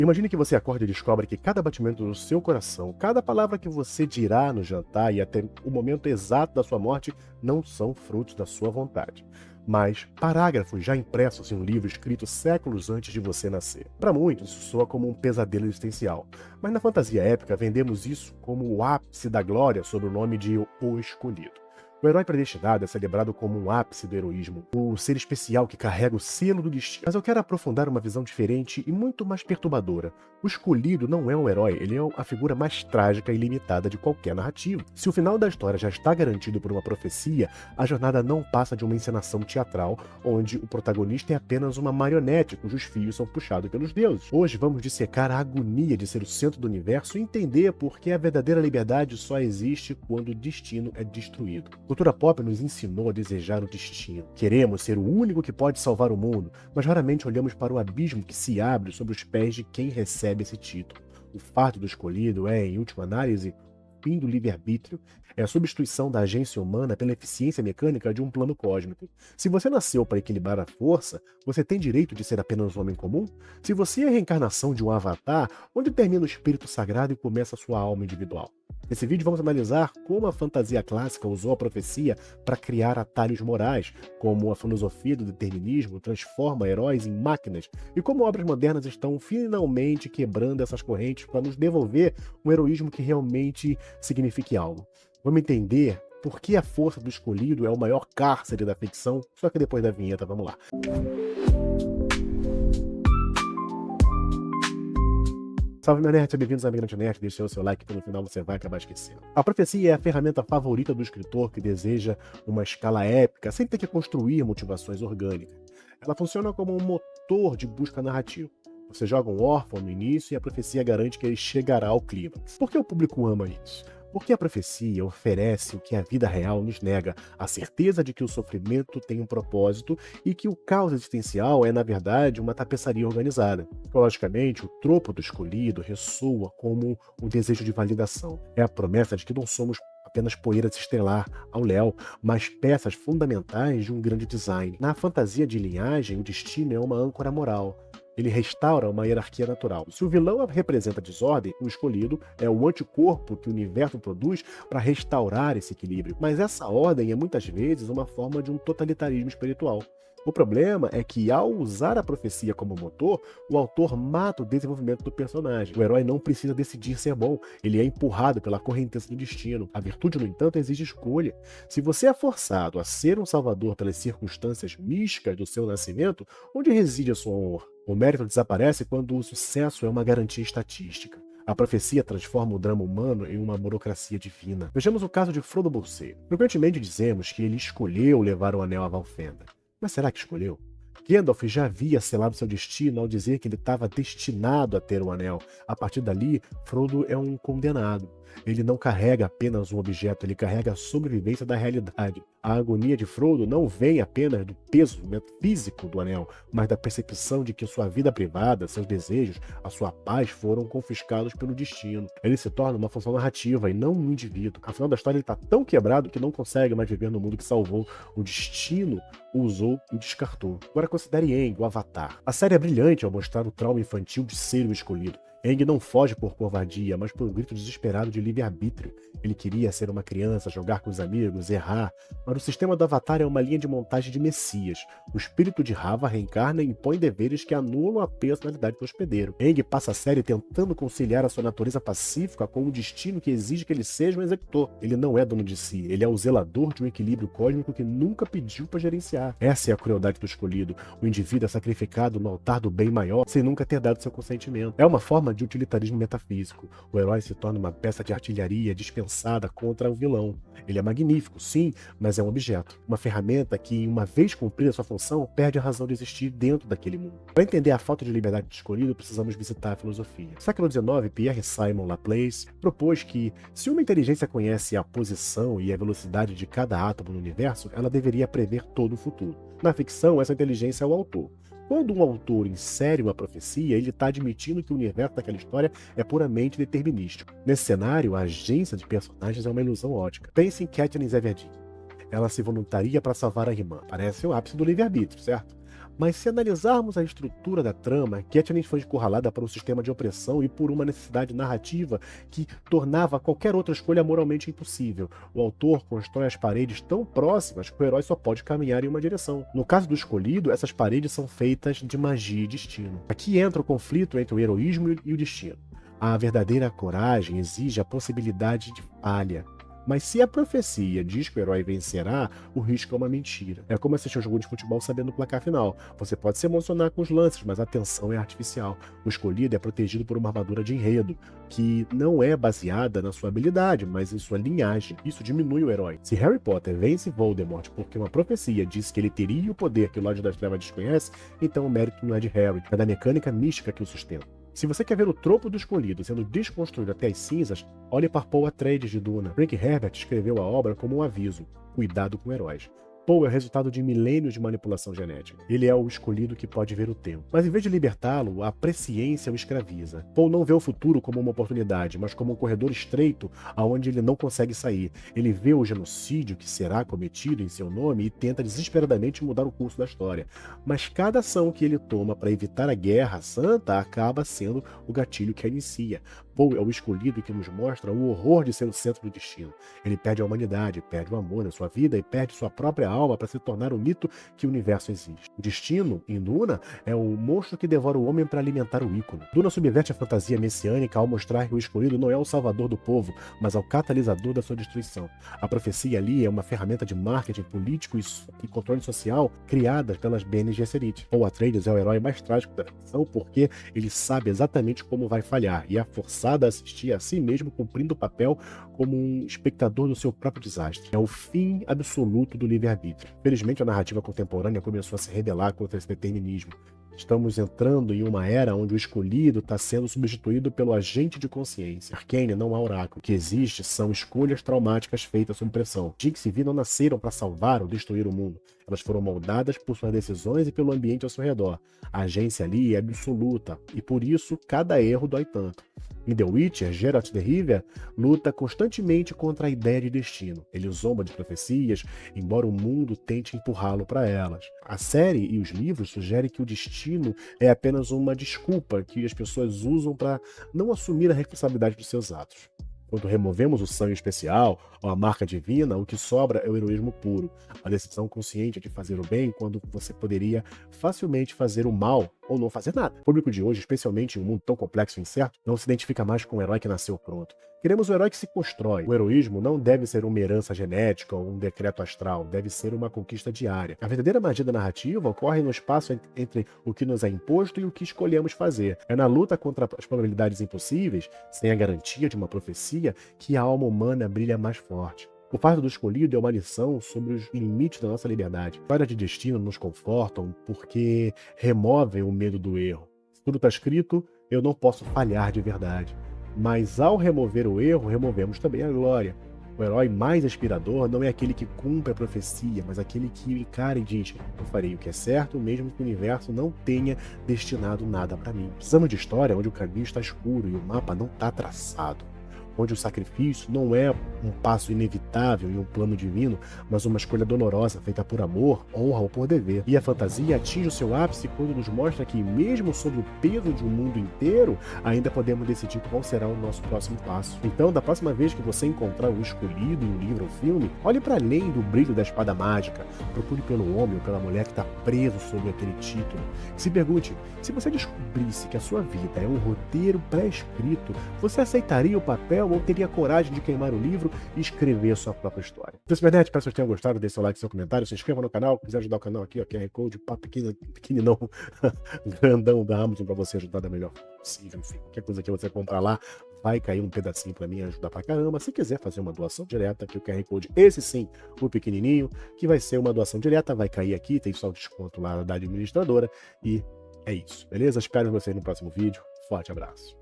Imagine que você acorda e descobre que cada batimento do seu coração, cada palavra que você dirá no jantar e até o momento exato da sua morte não são frutos da sua vontade, mas parágrafos já impressos em um livro escrito séculos antes de você nascer. Para muitos, isso soa como um pesadelo existencial, mas na fantasia épica vendemos isso como o ápice da glória sob o nome de O Escolhido. O herói predestinado é celebrado como um ápice do heroísmo, o ser especial que carrega o selo do destino. Mas eu quero aprofundar uma visão diferente e muito mais perturbadora. O escolhido não é um herói, ele é a figura mais trágica e limitada de qualquer narrativa. Se o final da história já está garantido por uma profecia, a jornada não passa de uma encenação teatral, onde o protagonista é apenas uma marionete cujos fios são puxados pelos deuses. Hoje vamos dissecar a agonia de ser o centro do universo e entender por que a verdadeira liberdade só existe quando o destino é destruído. A cultura pop nos ensinou a desejar o destino. Queremos ser o único que pode salvar o mundo, mas raramente olhamos para o abismo que se abre sobre os pés de quem recebe esse título. O fato do escolhido é, em última análise, o fim do livre-arbítrio, é a substituição da agência humana pela eficiência mecânica de um plano cósmico. Se você nasceu para equilibrar a força, você tem direito de ser apenas um homem comum? Se você é a reencarnação de um avatar, onde termina o espírito sagrado e começa a sua alma individual? Nesse vídeo vamos analisar como a fantasia clássica usou a profecia para criar atalhos morais, como a filosofia do determinismo transforma heróis em máquinas e como obras modernas estão finalmente quebrando essas correntes para nos devolver um heroísmo que realmente signifique algo. Vamos entender por que a força do escolhido é o maior cárcere da ficção, só que depois da vinheta, vamos lá. Salve meu nerd, bem-vindos à Migrante Nerd, deixa o seu like que no final você vai acabar esquecendo. A profecia é a ferramenta favorita do escritor que deseja uma escala épica, sem ter que construir motivações orgânicas. Ela funciona como um motor de busca narrativa. Você joga um órfão no início e a profecia garante que ele chegará ao clímax. Por que o público ama isso? Porque a profecia oferece o que a vida real nos nega, a certeza de que o sofrimento tem um propósito e que o caos existencial é, na verdade, uma tapeçaria organizada. Logicamente, o tropo do escolhido ressoa como um desejo de validação. É a promessa de que não somos apenas poeira de estrelar ao léu, mas peças fundamentais de um grande design. Na fantasia de linhagem, o destino é uma âncora moral. Ele restaura uma hierarquia natural. Se o vilão representa a desordem, o escolhido é o anticorpo que o universo produz para restaurar esse equilíbrio. Mas essa ordem é muitas vezes uma forma de um totalitarismo espiritual. O problema é que, ao usar a profecia como motor, o autor mata o desenvolvimento do personagem. O herói não precisa decidir ser bom, ele é empurrado pela correnteza do destino. A virtude, no entanto, exige escolha. Se você é forçado a ser um salvador pelas circunstâncias místicas do seu nascimento, onde reside a sua honra? O mérito desaparece quando o sucesso é uma garantia estatística. A profecia transforma o drama humano em uma burocracia divina. Vejamos o caso de Frodo Bolseiro. Frequentemente dizemos que ele escolheu levar o anel a Valfenda. Mas será que escolheu? Gandalf já havia selado seu destino ao dizer que ele estava destinado a ter o anel. A partir dali, Frodo é um condenado. Ele não carrega apenas um objeto, ele carrega a sobrevivência da realidade. A agonia de Frodo não vem apenas do peso físico do anel, mas da percepção de que sua vida privada, seus desejos, a sua paz foram confiscados pelo destino. Ele se torna uma função narrativa e não um indivíduo. Afinal da história, ele está tão quebrado que não consegue mais viver no mundo que salvou. O destino o usou e o descartou. Agora considere Aang, o Avatar. A série é brilhante ao mostrar o trauma infantil de ser o escolhido. Aang não foge por covardia, mas por um grito desesperado de livre-arbítrio. Ele queria ser uma criança, jogar com os amigos, errar, mas o sistema do Avatar é uma linha de montagem de Messias. O espírito de Rava reencarna e impõe deveres que anulam a personalidade do hospedeiro. Aang passa a série tentando conciliar a sua natureza pacífica com o destino que exige que ele seja um executor. Ele não é dono de si, ele é o zelador de um equilíbrio cósmico que nunca pediu para gerenciar. Essa é a crueldade do escolhido. O indivíduo é sacrificado no altar do bem maior sem nunca ter dado seu consentimento. É uma forma de utilitarismo metafísico. O herói se torna uma peça de artilharia dispensada contra o vilão. Ele é magnífico, sim, mas é um objeto. Uma ferramenta que, uma vez cumprida sua função, perde a razão de existir dentro daquele mundo. Para entender a falta de liberdade do escolhido, precisamos visitar a filosofia. No século XIX, Pierre Simon Laplace propôs que, se uma inteligência conhece a posição e a velocidade de cada átomo no universo, ela deveria prever todo o futuro. Na ficção, essa inteligência é o autor. Quando um autor insere uma profecia, ele está admitindo que o universo daquela história é puramente determinístico. Nesse cenário, a agência de personagens é uma ilusão ótica. Pense em Katniss Everdeen. Ela se voluntaria para salvar a irmã. Parece o ápice do livre-arbítrio, certo? Mas se analisarmos a estrutura da trama, Katniss foi encurralada por um sistema de opressão e por uma necessidade narrativa que tornava qualquer outra escolha moralmente impossível. O autor constrói as paredes tão próximas que o herói só pode caminhar em uma direção. No caso do escolhido, essas paredes são feitas de magia e destino. Aqui entra o conflito entre o heroísmo e o destino. A verdadeira coragem exige a possibilidade de falha. Mas se a profecia diz que o herói vencerá, o risco é uma mentira. É como assistir um jogo de futebol sabendo o placar final. Você pode se emocionar com os lances, mas a tensão é artificial. O escolhido é protegido por uma armadura de enredo, que não é baseada na sua habilidade, mas em sua linhagem. Isso diminui o herói. Se Harry Potter vence Voldemort porque uma profecia disse que ele teria o poder que o Lorde das Trevas desconhece, então o mérito não é de Harry, é da mecânica mística que o sustenta. Se você quer ver o tropo do escolhido sendo desconstruído até as cinzas, olhe para Paul Atreides de Duna. Frank Herbert escreveu a obra como um aviso: cuidado com heróis. Paul é o resultado de milênios de manipulação genética. Ele é o escolhido que pode ver o tempo. Mas em vez de libertá-lo, a presciência o escraviza. Paul não vê o futuro como uma oportunidade, mas como um corredor estreito aonde ele não consegue sair. Ele vê o genocídio que será cometido em seu nome e tenta desesperadamente mudar o curso da história. Mas cada ação que ele toma para evitar a guerra santa acaba sendo o gatilho que a inicia. Paul é o escolhido que nos mostra o horror de ser o centro do destino. Ele perde a humanidade, perde o amor na sua vida e perde sua própria alma para se tornar o mito que o universo existe. O destino, em Duna, é o monstro que devora o homem para alimentar o ícone. Duna subverte a fantasia messiânica ao mostrar que o escolhido não é o salvador do povo, mas é o catalisador da sua destruição. A profecia ali é uma ferramenta de marketing político e controle social criada pelas Bene Gesserit. Paul Atreides é o herói mais trágico da ficção porque ele sabe exatamente como vai falhar e é forçado a assistir a si mesmo cumprindo o papel como um espectador do seu próprio desastre. É o fim absoluto do livre-arbítrio. Felizmente, a narrativa contemporânea começou a se rebelar contra esse determinismo. Estamos entrando em uma era onde o escolhido está sendo substituído pelo agente de consciência. Arcane não há oráculo. O que existe são escolhas traumáticas feitas sob pressão. Jinx e Vi não nasceram para salvar ou destruir o mundo. Elas foram moldadas por suas decisões e pelo ambiente ao seu redor. A agência ali é absoluta, e por isso cada erro dói tanto. Em The Witcher, Geralt de Rivia luta constantemente contra a ideia de destino. Ele zomba de profecias, embora o mundo tente empurrá-lo para elas. A série e os livros sugerem que o destino é apenas uma desculpa que as pessoas usam para não assumir a responsabilidade de seus atos. Quando removemos o sangue especial ou a marca divina, o que sobra é o heroísmo puro, a decisão consciente de fazer o bem quando você poderia facilmente fazer o mal ou não fazer nada. O público de hoje, especialmente em um mundo tão complexo e incerto, não se identifica mais com o herói que nasceu pronto. Queremos o herói que se constrói. O heroísmo não deve ser uma herança genética ou um decreto astral, deve ser uma conquista diária. A verdadeira magia da narrativa ocorre no espaço entre o que nos é imposto e o que escolhemos fazer. É na luta contra as probabilidades impossíveis, sem a garantia de uma profecia, que a alma humana brilha mais forte. O fato do escolhido é uma lição sobre os limites da nossa liberdade. Histórias de destino nos confortam porque removem o medo do erro. Se tudo está escrito, eu não posso falhar de verdade. Mas ao remover o erro, removemos também a glória. O herói mais inspirador não é aquele que cumpre a profecia, mas aquele que encara e diz: eu farei o que é certo, mesmo que o universo não tenha destinado nada para mim. Precisamos de história onde o caminho está escuro e o mapa não está traçado. Onde o sacrifício não é um passo inevitável em um plano divino, mas uma escolha dolorosa feita por amor, honra ou por dever. E a fantasia atinge o seu ápice quando nos mostra que, mesmo sob o peso de um mundo inteiro, ainda podemos decidir qual será o nosso próximo passo. Então, da próxima vez que você encontrar o escolhido em um livro ou filme, olhe para além do brilho da espada mágica. Procure pelo homem ou pela mulher que está preso sob aquele título. Se pergunte, se você descobrisse que a sua vida é um roteiro pré-escrito, você aceitaria o papel ou teria coragem de queimar o livro e escrever a sua própria história? Então, Cibernet, espero que vocês tenham gostado, deixe seu like, seu comentário, se inscreva no canal, se quiser ajudar o canal aqui, ó, QR Code, pá, pequeno não, grandão da Amazon para você ajudar da melhor forma possível. Enfim, qualquer coisa que você comprar lá, vai cair um pedacinho para mim e ajudar pra caramba. Se quiser fazer uma doação direta, aqui o QR Code, esse sim, o pequenininho, que vai ser uma doação direta, vai cair aqui, tem só o desconto lá da administradora e é isso, beleza? Espero vocês no próximo vídeo. Forte abraço.